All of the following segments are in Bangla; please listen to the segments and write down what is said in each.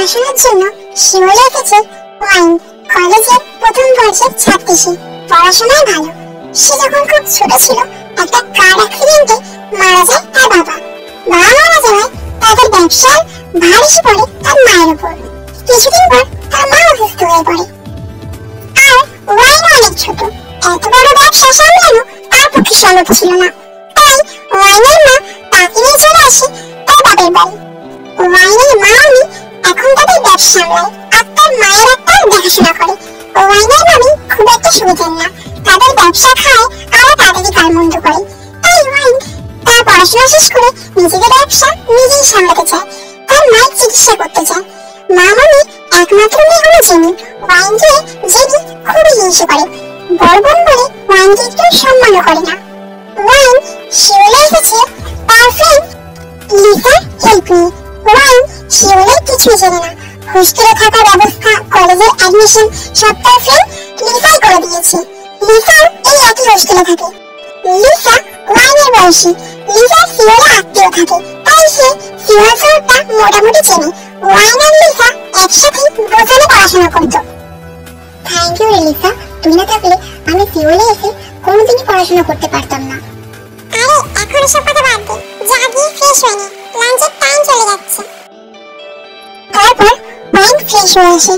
পড়াশোনার জন্য শিমুলে এসেছে ওয়াইন কলেজের প্রথম বর্ষের ছাত্রী। সে পড়াশোনায় ভালো। সে যখন খুব ছোট ছিল একটা কার অ্যাক্সিডেন্টে মারা যায় তার বাবা। মারা যাওয়ায় তাদের ব্যবসার ভার এসে পড়ে তার মায়ের উপর। কিছুদিন পর তার মা অসুস্থ হয়ে পড়ে। আর ওয়াইন অনেক ছোট, এত বড় ব্যবসা সামলানো তার পক্ষে সম্ভব ছিল না। তাই ওয়াইনের মা তাকে নিয়ে চলে আসে তার বাবার বাড়ি। ওয়াইনের মা আমি এখন তাদের ব্যবসা সামলায় আর তার মায়ের একটা দেখাশোনা করে। ওয়াইনের মামি খুব একটা সুবিধের না, তাদের ব্যবসা খায় আর তাদেরই গালমন্দ করে। তাই ওয়াইন তার পড়াশোনা শেষ করে নিজেদের ব্যবসা নিজেই সামলাতে চায়। তার মায়ের চিকিৎসা করতে চায়। মা মামি একমাত্র মেয়ে হলো জেনি। ওয়াইনকে জেনি খুবই হিংসে করে, বড় বোন বলে ওয়াইনকে একটু সম্মানও করে না। ওয়াইন শিওলে এসেছে তার ফ্রেন্ড লিসার হেল্প নিয়ে। ওয়াইন শিওলে কিছুই জানে না। হোস্টেলে থাকার ব্যবস্থা, কলেজের অ্যাডমিশন সব তার ফ্রেন্ড লিসাই করে দিয়েছে। লিসা এই একই হোস্টেলে থাকে। লিসা ওয়াইনের বয়সী। লিসা শিওলে আত্মীয় থাকে, তাই সে শিওল শহরটা মোটামুটি চেনে। ওয়াইন আর লিসা একসাথে বোঝালে পড়াশোনা করতো। থ্যাংক ইউ লিসা, তুমি না থাকলে আমি শিওলে এসে কোনোদিনই পড়াশোনা করতে পারতাম না। আরে এখন এসব কথা বাদ দে, যা গিয়ে ফ্রেশ হয়ে নে, লাঞ্চের টাইম চলে যাচ্ছে। তারপর ওয়াইন ফ্রেশ হয়ে আসে,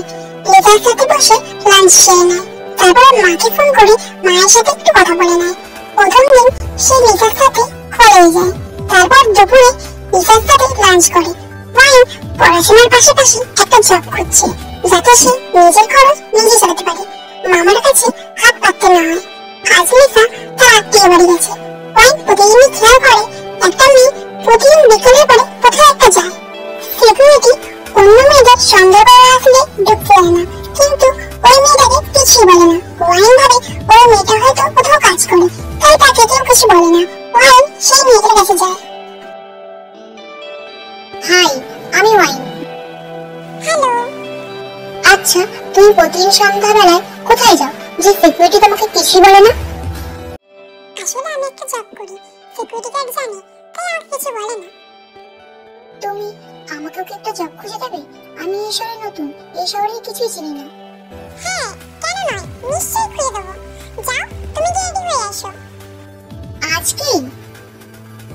লিসার সাথে বসে লাঞ্চ সেরে নেয়। তারপর মাকে ফোন করে মায়ের সাথে একটু কথা বলে নেয়। প্রথম দিন সে লিসার সাথে কলেজে যায়। তারপর দুপুরে লিসার সাথে লাঞ্চ করে। ওয়াইন পড়াশোনার পাশাপাশি একটা জব খুঁজছে, যাতে সে নিজের খরচ নিজে চালাতে পারে, মামার কাছে হাত পাততে না হয়। আজ লিসা তার আত্মীয় বাড়ি গেছে। ওয়াইন প্রতিদিনই খেয়াল করে একটা মেয়ে প্রতিদিন বিকেলের পরে কোথাও একটা যায়। সিকিউরিটি অন্য মেয়েদের সন্দেহ করে আসলে ঢুকতে দেয় না, কিন্তু ওই মেয়েটাকে কিছুই বলে না। ওয়াইন ভাবে ওই মেয়েটা হয়তো কোথাও কাজ করে, তাই তাকে কেউ কিছু বলে না। ওয়াইন সেই মেয়েটার কাছে যায়। হাই, আমি ওয়াইন। হ্যালো। আচ্ছা, তুমি প্রতিদিন সন্ধ্যাবেলায় কোথায় যাও যে সিকিউরিটি তোমাকে কিছুই বলে না? আসলে আমি একটা জব করি, সিকিউরিটি গার্ড জানি, তাই আর কিছু বলে না। তুমি আমাকেও কি একটা জব খুঁজে দেবে? আমি এই শহরে নতুন, এই শহরে কিছুই চিনি না। হ্যাঁ, কেন নয়, নিশ্চয়ই খুঁজে দেবো। যাও, তুমি রেডি হয়ে আসো। আজকে?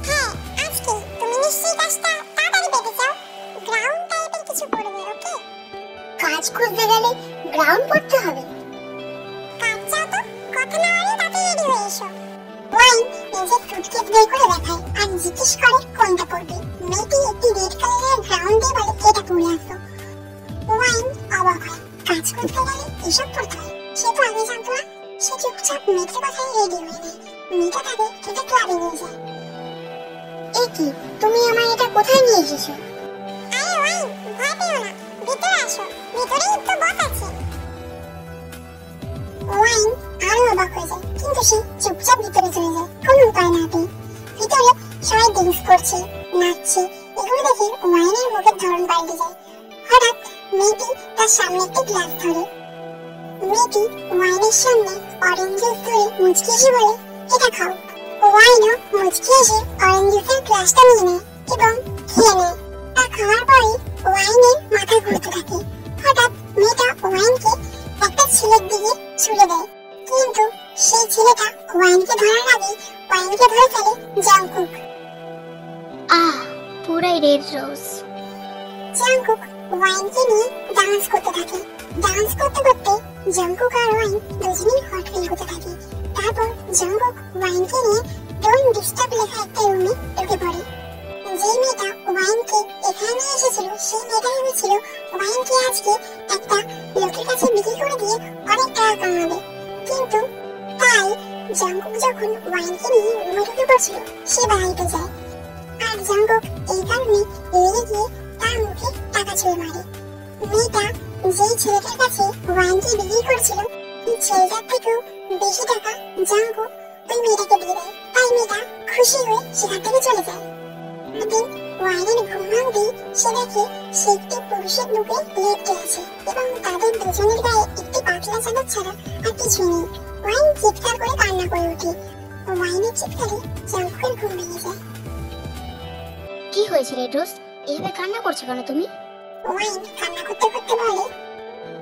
হ্যাঁ, আজকে। তুমি নিশ্চয়ই কাজটা তাড়াতাড়ি পেতে চাও। গ্রাউন্ড টাইপের কিছু পড়বে, ওকে? কাজ খুঁজতে গেলে গ্রাউন্ড পড়তে হবে? কাজ চাও তো, কথা না হলে তাতে রেডি হয়ে এসো। ওয়াইন নিজের সুটকেস বের করে দেখায় আর জিজ্ঞেস করে কোনটা পড়বে। মেয়েটি একটি রেড কালারের গ্রাউন্ড দিয়ে বলে এটা পরে আসো। ওয়াইন অবাক হয়, কাজ করতে গেলে এসব পড়তে হয়। সে তো আগে জানতো না। সে চুপচাপ মেয়েটার কথায় রেডি হয়ে নেয়। মেয়েটা তাকে একটা ক্লাবে নিয়ে যায়। এ কি, তুমি আমার এটা কোথায় নিয়ে এসেছো? আরে ওয়াইন, ভয় পেও না, ভিতরে আসো, ভিতরেই তো বস আছে। ওয়াইন আরো অবাক হয়ে যায়, কিন্তু সে চুপচাপ ভিতরে চলে যায়, কোনো উপায় না পেয়ে। ভিতরে সবাই ড্রিঙ্কস করছে, নাচছে। এগুলো দেখে ওয়াইনের মুখের ধরন পাল্টে যায়। হঠাৎ মেয়েটি তার সামনে একটি গ্লাস ধরে। মেয়েটি ওয়াইনের সামনে অরেঞ্জ জুস ধরে মুচকি এসে বলে, এটা খাও। ওয়াইনও মুচকি এসে অরেঞ্জ জুসের গ্লাসটা নিয়ে নেয় এবং খেয়ে নেয়। তা খাওয়ার পরে ওয়াইনের মাথা ঘুরতে থাকে। হঠাৎ মেয়েটা ওয়াইনকে একটা ছেলের দিকে ছুড়ে দেয়, কিন্তু সেই ছেলেটা ওয়াইনকে ধরার আগে ওয়াইনকে ধরে ফেলে জাংকুক। পুরাই রেড রোজ। জাংকুক ওয়াইনকে নিয়ে ডান্স করতে থাকে। ডান্স করতে করতে জাংকুক আর ওয়াইন দুজনেই হট ফিল হতে থাকে। তারপর জাংকুক ওয়াইনকে নিয়ে ডোন্ট ডিস্টার্ব লেখা একটা রুমে ঢুকে পড়ে। যে মেয়েটা ওয়াইনকে এখানে নিয়ে এসেছিল সেই মেয়েটা ভেবেছিল ওয়াইনকে আজকে একটা লোকের কাছে বিক্রি করে দিয়ে অনেক টাকা কামাবে, কিন্তু তাই জাংকুক যখন ওয়াইনকে নিয়ে রুমে ঢুকে পড়ছিল সে বাড়িতে যায়। আর জাংকুক এই কারণে রেগে গিয়ে তার মুখে টাকা ছুঁড়ে মারে। মেয়েটা যেই ছেলেটার কাছে ওয়াইনকে বিক্রি করছিল এই ছেলেটার থেকেও বেশি টাকা জাংকুক ওই মেয়েটাকে দিয়ে দেয়। তাই মেয়েটা খুশি হয়ে সেখান থেকে চলে যায়। একদিন ওয়াইনের ঘুম ভাঙতেই সে দেখে সে একটি পুরুষের বুকে লেপ্টে আছে এবং তাদের দুজনের গায়ে একটি পাতলা চাদর ছাড়া আর কিছুই নেই। ওয়াইন চিৎকার করে কান্না করে ওঠে। ওয়াইনের চিৎকারে জাংকুকের ঘুম ভেঙে যায়। কি হয়েছে রেড রোজ, এভাবে কান্না করছো কেন তুমি? ওয়াইন কান্না করতে করতে বলে,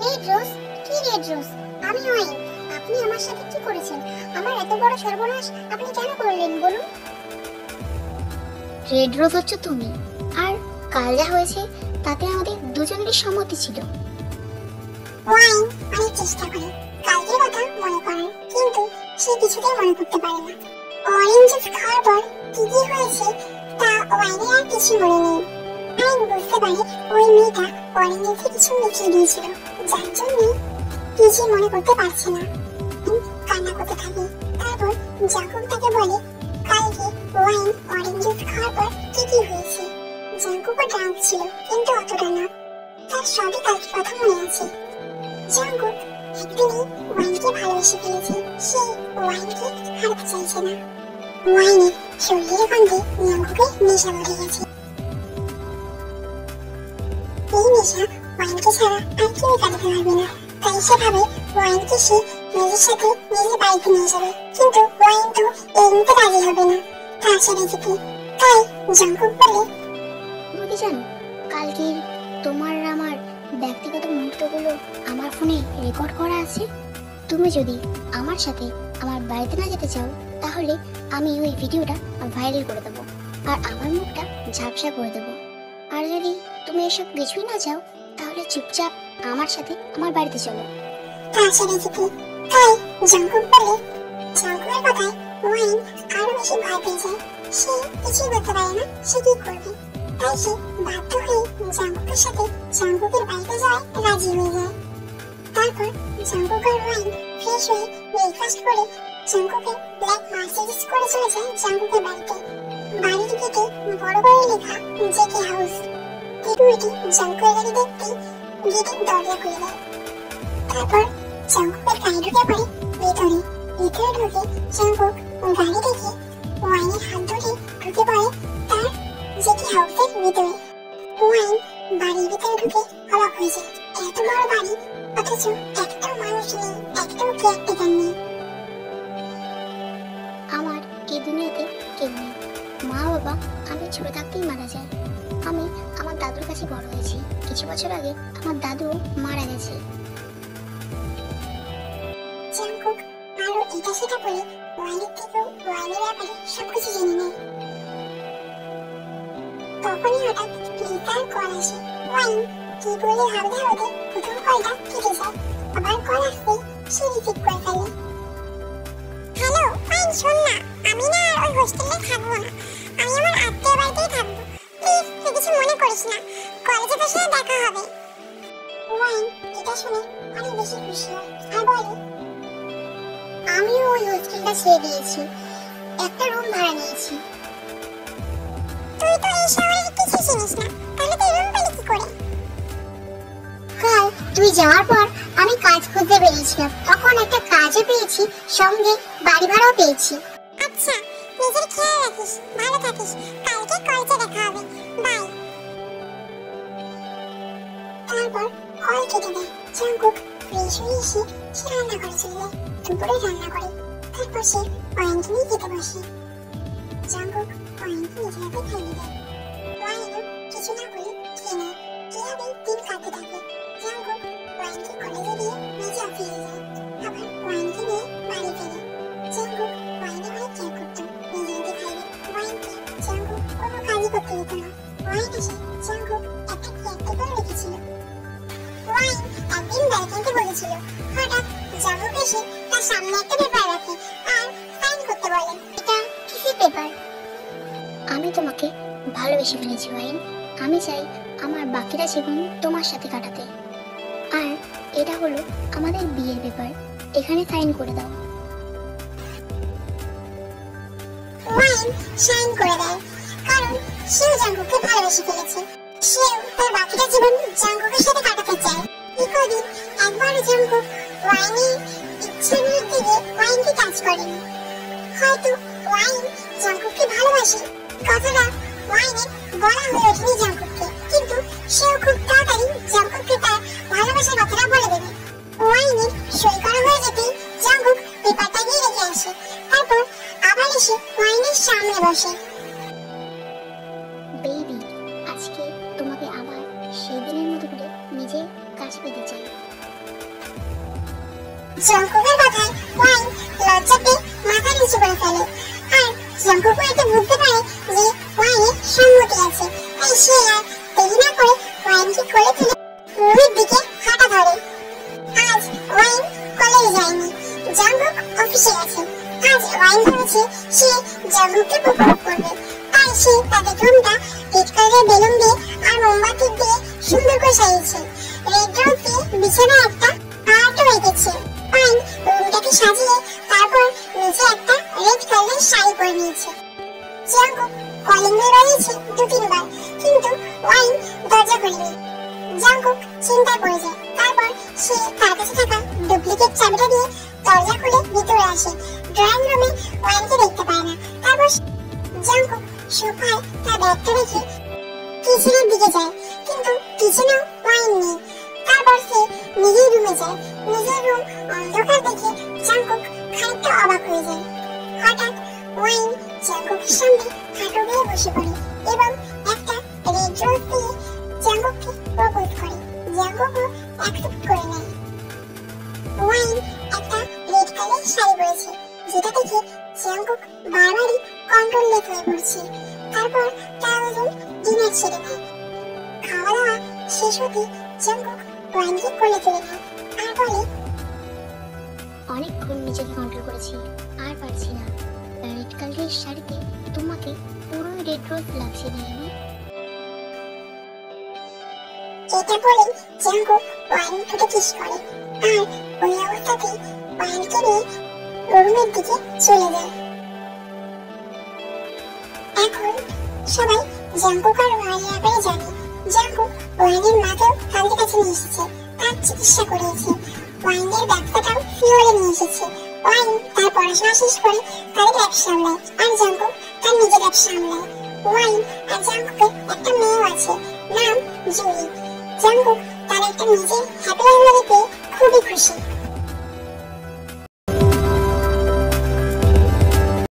রেড রোজ, কি রেড রোজ? আমি ওয়াইন। আপনি আমার সাথে কি করেছেন? আমার এত বড় সর্বনাশ আপনি কেন করলেন বলুন? রেড রোজ হচ্ছে তুমি, আর কাল যা হয়েছে তাতে আমাদের দুজনেরই সম্মতি ছিল। ওয়াইন অনেক চেষ্টা করে কালকের কথা মনে করার, কিন্তু সে কিছুতেই মনে করতে পারে না। অরেঞ্জ জুস খাওয়ার পর কি কি হয়েছে তা ওয়াইনের আর কিছু মনে নেই। ওয়াইন বুঝতে পারে ওই মেয়েটা অরেঞ্জ জুসে কিছু মিশিয়ে দিয়েছিল, যার জন্য কিছু মনে করতে পারছে না। কান্না করতে থাকে। তারপর জাকুব তাকে বলে কালকে ওয়াইন অরেঞ্জ জুস খাওয়ার পর কি কি হয়েছে। জাকুবও ড্রাঙ্ক ছিল, কিন্তু অতটা না। তার সবই কালকে কথা মনে আছে। জাঙ্কুক একদিনই ওয়াইনকে ভালোবেসে ফেলেছে, সে ওয়াইনকে হারাতে চাইছে না। ওয়াইনের শরীরের গন্ধে জাঙ্কুকের নেশা ধরে গেছে। এই নেশা ওয়াইনকে ছাড়া আর কেউ কাটাতে পারবে না, তাই সে ভাবে ওয়াইনকে সে নিজের সাথে নিজের বাড়িতে নিয়ে যাবে। কিন্তু ওয়াইন তো এই নিতে রাজি হবে না তার ছেড়ে যেতে। তাই জাঙ্কুক বলে, তুমি জানো কালকের তোমার আর আমার ব্যক্তিগত মুহূর্তগুলো আমার ফোনে রেকর্ড করা আছে। তুমি যদি আমার সাথে আমার বাড়িতে না যেতে চাও, তাহলে আমি ওই ভিডিওটা ভাইরাল করে দেবো আর আমার মুখটা ঝাপসা করে দেবো। আর যদি তুমি এসব কিছুই না চাও, তাহলে চুপচাপ আমার সাথে আমার বাড়িতে চলো। তার ছেড়ে যেতে। তাই জাঙ্কুক বলে, জাঙ্কুকের কথায় ওয়াইন আরো বেশি ভয় পেয়ে যায়। সে কিছুই বলতে পারে না সে কি করবে। তাই সে বাধ্য হয়ে জাঙ্কুকের সাথে জাঙ্কুকের বাড়িতে যাওয়ায় রাজি হয়ে যায়। তারপর জাঙ্কুক আর ওয়াইন ফ্রেশ হয়ে ব্রেকফাস্ট করে জাঙ্কুকের ব্ল্যাক মার্সিডিজ করে চলে যায় জাঙ্কুকের বাড়িতে। বাড়ির গেটে বড় করে লেখা জেকে হাউস। সিকিউরিটি জাঙ্কুকের গাড়ি দেখতেই গেটের দরজা খুলে দেয়। তারপর জাঙ্কুকের গাড়ি ঢুকে পড়ে ভিতরে। ভিতরে ঢুকে জাঙ্কুক গাড়ি দেখে ওয়াইনের হাত ধরে ঢুকে পড়ে তার জেকে হাউসের ভিতরে। ওয়াইন বাড়ির ভিতরে ঢুকে অবাক হয়ে যায়। এত বড় বাড়ি, অথচ একটাও মানুষ নেই, একটাও কেয়ারটেকার নেই। আমার এই দুনিয়াতে কেউ নেই। মা বাবা আমি ছোট থাকতেই মারা যায়। আমি আমার দাদুর কাছে বড় হয়েছি। কিছু বছর আগে আমার দাদুও মারা গেছে। জাঙ্কুক আরো এটা সেটা বলে ওয়াইনের থেকেও ওয়াইনের ব্যাপারে সবকিছু জেনে নেয়। তখনই হঠাৎ লিসার কল আসে। ওয়াইন কি বলে ভাবতে ভাবতে প্রথম কলটা কেটে যায়। আবার কল আসতেই সে রিসিভ করে ফেলে। হ্যালো ওয়াইন, শোন না, আমি না আর ওই হোস্টেলে থাকবো না। আমি আমার আত্মীয় বাড়িতেই থাকবো। প্লিজ তুই কিছু মনে করিস না, কলেজে তোর সাথে দেখা হবে। ওয়াইন এটা শুনে অনেক বেশি খুশি হয় আর বলে, আমিও ওই হোস্টেলটা ছেড়ে দিয়েছি, একটা রুম ভাড়া নিয়েছি। তুই তো এই শহরে কিছু চিনিস না, তাহলে তুই রুম পেলি কি করে? কাল তুই যাওয়ার পর আমি কাজ খুঁজতে বেরিয়েছিলাম, তখন একটা কাজও পেয়েছি, সঙ্গে বাড়ি ভাড়াও পেয়েছি। আচ্ছা, নিজের খেয়াল রাখিস, ভালো থাকিস, কালকে কলেজে দেখা হবে, বাই। তারপর কল কেটে দেয়। জাঙ্কুক ফ্রেশ হয়ে এসে সে রান্না করে চলে যায়। দুপুরে রান্না করে, তারপর সে ওয়াইনকে নিয়ে খেতে বসে। জাঙ্কুক ওয়াইনকে নিজের হাতে খাইয়ে দেয়। ওয়াইনও কিছু না বলে খেয়ে নেয়। এভাবে দিন কাটতে থাকে। জাঙ্কুক ওয়াইনকে কলেজে দিয়ে নিজে অফিসে যায়, আবার ওয়াইনকে নিয়ে বাড়ি ফেরে। জাঙ্কুক ওয়াইনের অনেক কেয়ার করতো, নিজে হাতে খাইয়ে ওয়াইনকে। জাঙ্কুক কোনো কাজই করতে দিত না। ওয়াইন এসে জাঙ্কুক একটা কেয়ারটেকার রেখেছিল। ওয়াইন একদিন ব্যালকনিতে বসেছিল, হঠাৎ জাঙ্কুক এসে তার সামনে একটা পেপার রাখে আর সাইন করতে বলে। এটা কিসের পেপার? আমি তোমাকে ভালোবেসে ফেলেছি ওয়াইন। আমি চাই আমার বাকিটা জীবন তোমার সাথে কাটাতে। আর এটা হলো আমাদের বিয়ের পেপার, এখানে সাইন করে দাও। ওয়াইন সাইন করে দেয়, কারণ সেও জাঙ্কুককে ভালোবেসে ফেলেছে। সেও তার বাকিটা জীবন জাঙ্কুকের সাথে কাটাতে চায়। দীর্ঘদিন একবারও জাঙ্কুক ওয়াইনের ইচ্ছের বিরুদ্ধে গিয়ে ওয়াইনকে কাজ করেনি। হয়তো ওয়াইন জাঙ্কুককে ভালোবাসে, কথাটা ওয়াইনের বলা হয়ে ওঠেনি জাঙ্কুককে, কিন্তু সেও খুব তাড়াতাড়ি জাঙ্কুককে তার ভালোবাসার কথাটা বলে দেবে। ওয়াইনের সই করা হয়ে যেতেই জাঙ্কুক পেপারটা গিয়ে রেখে আসে। তারপর আবার এসে ওয়াইনের সামনে বসে। বেবি, আজকে তোমাকে আবার সেই দিনের আজ ওয়াইন ভেবেছে সে জাঙ্কুককে প্রপোজ করবে, তাই সে তাদের রুমটা রেড কালারের বেলুন দিয়ে আর মোমবাতি দিয়ে সুন্দর করে সাজিয়েছে। রেড রোজ দিয়ে বিছানায় একটা হার্টও এঁকেছে। ওয়াইন রুমটাকে সাজিয়ে তারপর নিচে একটা রেড কালারের শাড়ি পরে নিয়েছে। জাঙ্কুক কলিং বেল বাজিয়েছে 2-3 বার, কিন্তু ওয়াইন দরজা খোলেনি। জাঙ্কুক চিন্তায় পড়ে যায়। তারপর সে তার কাছে থাকা ডুপ্লিকেট চাবিটা দিয়ে দরজা খুলে ভিতরে আসে। ড্রয়িং রুমে ওয়াইনকে দেখতে পায় না। তারপর জাঙ্কুক সোফায় তার ব্যাগটা রেখে কিচেনের দিকে যায়, কিন্তু কিচেনেও ওয়াইন নেই। তারপর সে নিজের রুমে যায়। নিজের রুম অন্ধকার দেখে জাঙ্কুক খানিকটা অবাক হয়ে যায়। হঠাৎ ওয়াইন জাঙ্কুকের সামনে হাঁটু দিয়ে বসে পড়ে এবং একটা রেড রোজ দিয়ে জাঙ্কুককে প্রপোজ করে। জাঙ্কুকও অ্যাকসেপ্ট করে নেয়। ওয়াইন একটা রেড কালারের শাড়ি পরেছে, যেটা দেখে জাঙ্কুক বারবারই কন্ট্রোললেস হয়ে পড়ছে। তারপর তারা দুজন ডিনার সেরে নেয়। খাওয়া দাওয়া শেষ হতে জাঙ্কুক ওয়াইনকে কোলে তুলে নেয় আর বলে, অনেকক্ষণ নিজেকে কন্ট্রোল করেছি, আর পারছি না। রেড কালারের শাড়িতে তোমাকে পুরো রেড রোজ লাগছে দিদি। এটা বলে জাঙ্কুক ওয়াইন ঠোঁটে কিস করে আর ওই অবস্থাতেই ওয়াইনকে নিয়ে রুমের দিকে চলে যায়। এখন সবাই জাঙ্কুক আর ওয়াইনের ব্যাপারে জানে। জাঙ্কুক ওয়াইনের মাকেও তাদের কাছে নিয়ে এসেছে, তার চিকিৎসা করিয়েছে। ওয়াইনের ব্যবসাটাও ফিওরে নিয়ে এসেছে। ওয়াইন তার পড়াশোনা শেষ করে তাদের ব্যবসা সামলায় আর জাঙ্কুক তার নিজের ব্যবসা সামলায়। ওয়াইন আর জাঙ্কুকের একটা মেয়েও আছে, নাম জুলি। জাঙ্কুক তার একটা নিজের হ্যাপি ফ্যামিলি পেয়ে খুবই খুশি।